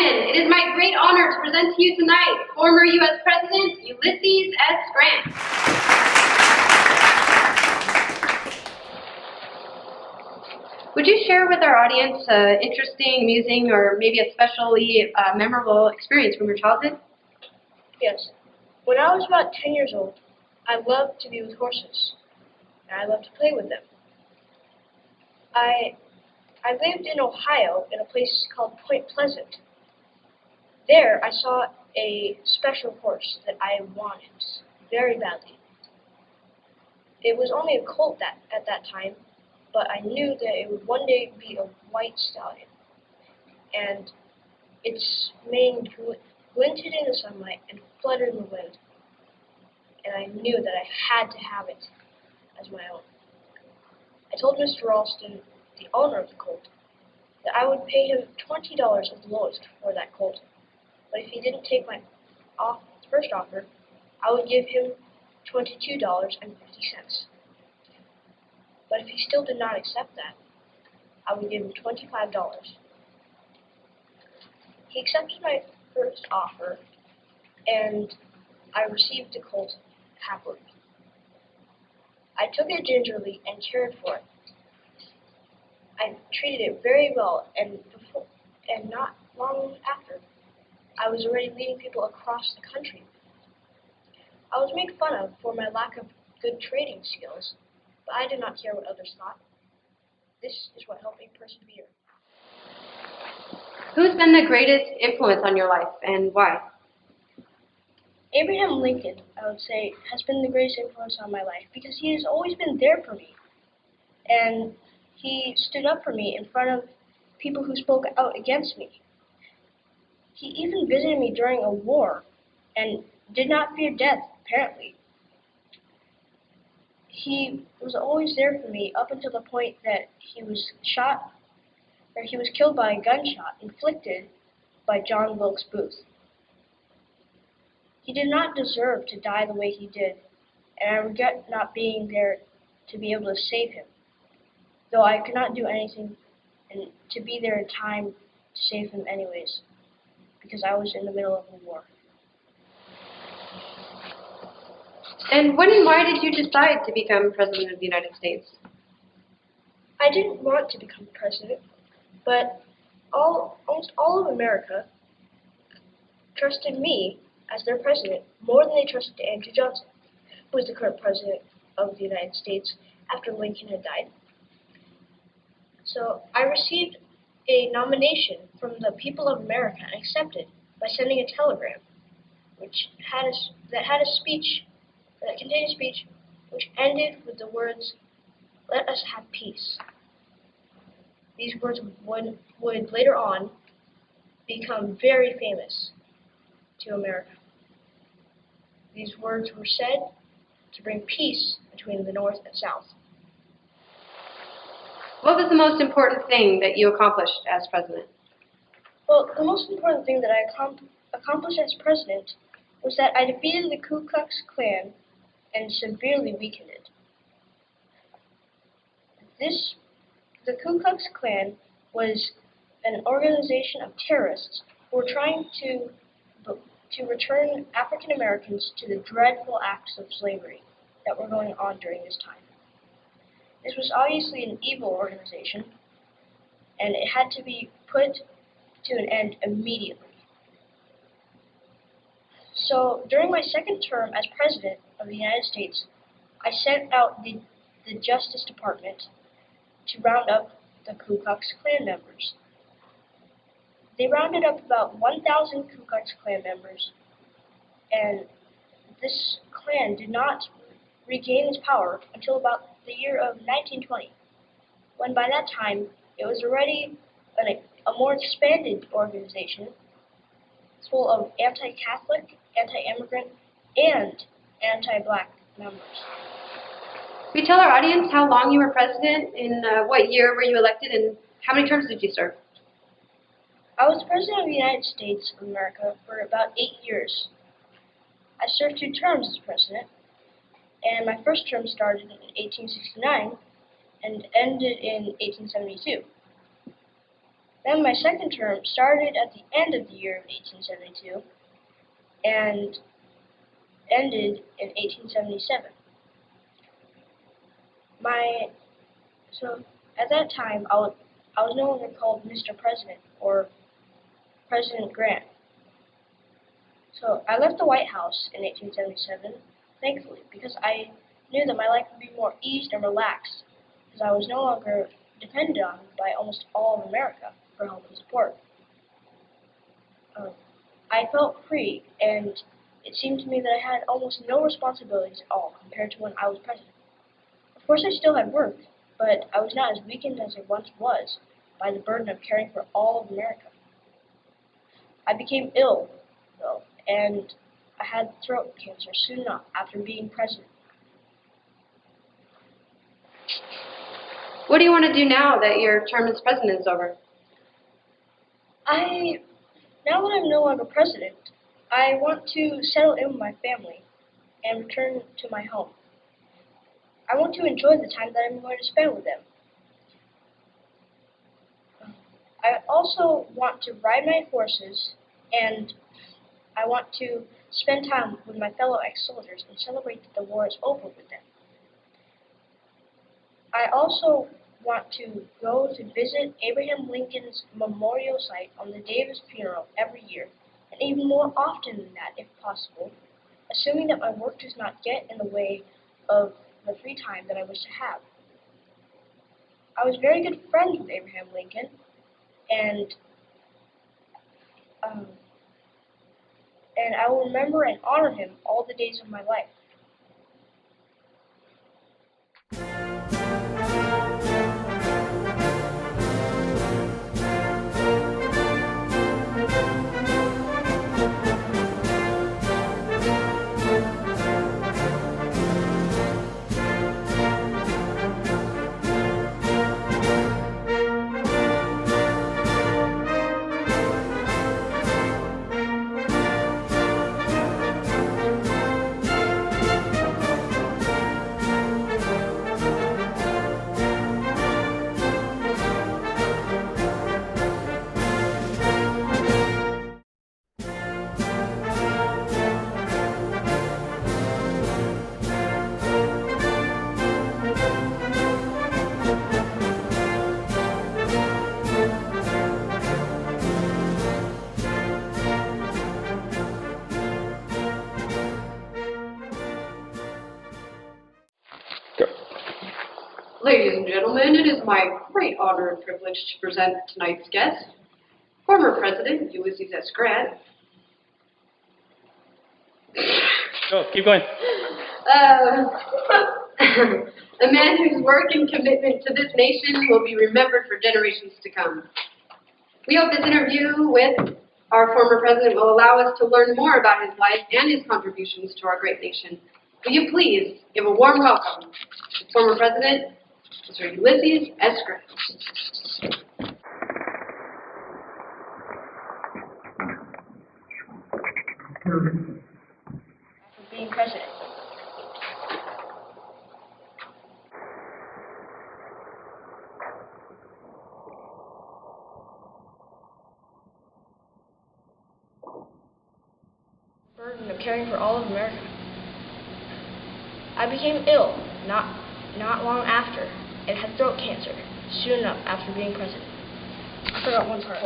gentlemen, it is my great honor to present to you tonight former U.S. President Ulysses S. Grant. Would you share with our audience an interesting, amusing, or maybe a especially memorable experience from your childhood? Yes. When I was about 10 years old, I loved to be with horses, and I loved to play with them. I lived in Ohio in a place called Point Pleasant. There, I saw a special horse that I wanted very badly. It was only a colt at that time, but I knew that it would one day be a white stallion. And its mane glinted in the sunlight and fluttered in the wind. And I knew that I had to have it as my own. I told Mr. Ralston, the owner of the colt, that I would pay him $20 at the lowest for that colt. But if he didn't take my first offer, I would give him $22.50. But if he still did not accept that, I would give him $25. He accepted my first offer, and I received the colt happily. I took it gingerly and cared for it. I treated it very well, and not long after, I was already leading people across the country. I was made fun of for my lack of good trading skills, but I did not care what others thought. This is what helped me persevere. Who's been the greatest influence on your life, and why? Abraham Lincoln, I would say, has been the greatest influence on my life because he has always been there for me. And he stood up for me in front of people who spoke out against me. He even visited me during a war and did not fear death, apparently. He was always there for me up until the point that he was killed by a gunshot inflicted by John Wilkes Booth. He did not deserve to die the way he did, and I regret not being there to be able to save him, though I could not do anything and to be there in time to save him anyways, because I was in the middle of a war. And when and why did you decide to become President of the United States? I didn't want to become president, but almost all of America trusted me as their president more than they trusted Andrew Johnson, who was the current president of the United States after Lincoln had died. So I received a nomination from the people of America and accepted by sending a telegram, that contained a speech which ended with the words, "Let us have peace." These words would later on become very famous to America. These words were said to bring peace between the North and South. What was the most important thing that you accomplished as president? Well, the most important thing that I accomplished as president was that I defeated the Ku Klux Klan and severely weakened it. The Ku Klux Klan was an organization of terrorists who were trying to return African Americans to the dreadful acts of slavery that were going on during this time. This was obviously an evil organization, and it had to be put to an end immediately. So during my second term as President of the United States, I sent out the Justice Department to round up the Ku Klux Klan members. They rounded up about 1,000 Ku Klux Klan members, and this Klan did not regain its power until about the year of 1920, when by that time it was already a more expanded organization full of anti-Catholic, anti-immigrant, and anti-black members. Will you tell our audience how long you were president, in what year were you elected, and how many terms did you serve? I was president of the United States of America for about 8 years. I served 2 terms as president, and my first term started in 1869 and ended in 1872. Then my second term started at the end of the year of 1872 and ended in 1877. So at that time, I was no longer called Mr. President or President Grant. So I left the White House in 1877, thankfully, because I knew that my life would be more eased and relaxed, because I was no longer depended on by almost all of America for help and support. I felt free, and it seemed to me that I had almost no responsibilities at all compared to when I was president. Of course, I still had work, but I was not as weakened as I once was by the burden of caring for all of America. I became ill, though, and I had throat cancer soon enough after being president. What do you want to do now that your term as president is over? Now that I'm no longer president, I want to settle in with my family and return to my home. I want to enjoy the time that I'm going to spend with them. I also want to ride my horses, and I want to spend time with my fellow ex-soldiers and celebrate that the war is over with them. I also want to go to visit Abraham Lincoln's memorial site on the day of his funeral every year, and even more often than that if possible, assuming that my work does not get in the way of the free time that I wish to have. I was very good friends with Abraham Lincoln, and I will remember and honor him all the days of my life. Ladies and gentlemen, it is my great honor and privilege to present tonight's guest, former President Ulysses S. Grant. Go, keep going. A man whose work and commitment to this nation will be remembered for generations to come. We hope this interview with our former president will allow us to learn more about his life and his contributions to our great nation. Will you please give a warm welcome to former President Mr. Ulysses S. Grant. For being president. Burden of caring for all of America. I became ill not long after and had throat cancer soon enough after being president. I forgot one part.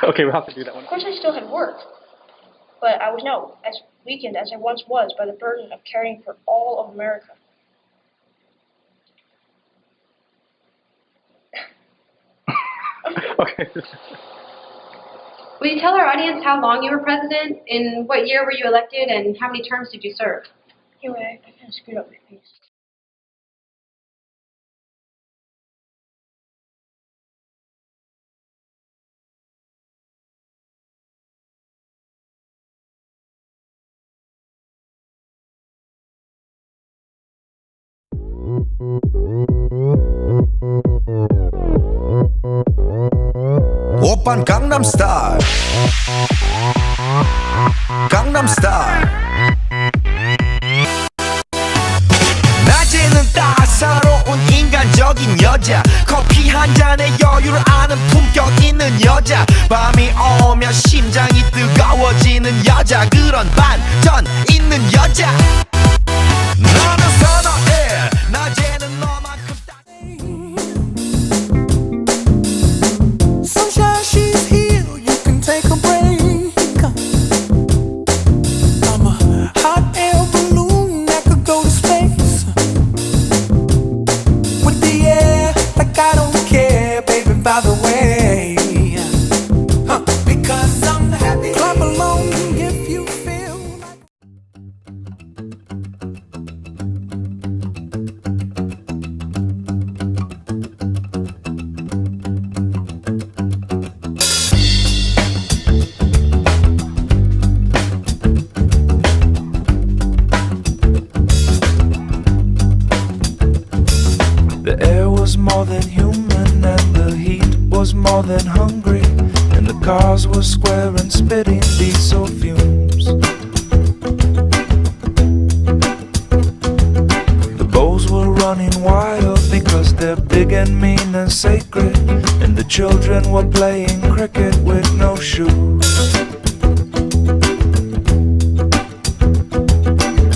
Okay, we'll have to do that one. Of course, I still had work, but I was not as weakened as I once was by the burden of caring for all of America. Okay. Will you tell our audience how long you were president, in what year were you elected, and how many terms did you serve? Anyway, I kind of screwed up my face. Oppan Gangnam Style. Gangnam Style. 여자 커피 한 잔에 여유를 아는 품격 있는 여자 밤이 오면 심장이 뜨거워지는 여자 그런 반전 있는 여자 너는 선어해 낮에는 너만큼 Sunshine, she's here, you can take a break. I'm a hot air balloon that could go to space. With the air, like I don't care, baby, by the way. Because I'm happy. Clap along if you feel like. The air was more than human and the heat was more than hungry, and the cars were square and spitting diesel fumes. The bulls were running wild because they're big and mean and sacred, and the children were playing cricket with no shoes.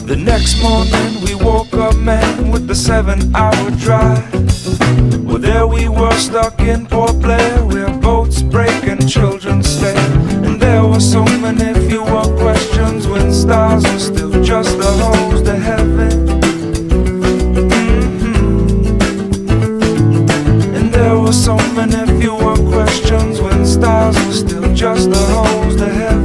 The next morning we woke up, man, with the 7-hour drive. Well, there we were stuck in Port Blair, where boats break and children stay. And there were so many fewer questions when stars were still just the hose to heaven. And there were so many fewer questions when stars were still just the hose to heaven.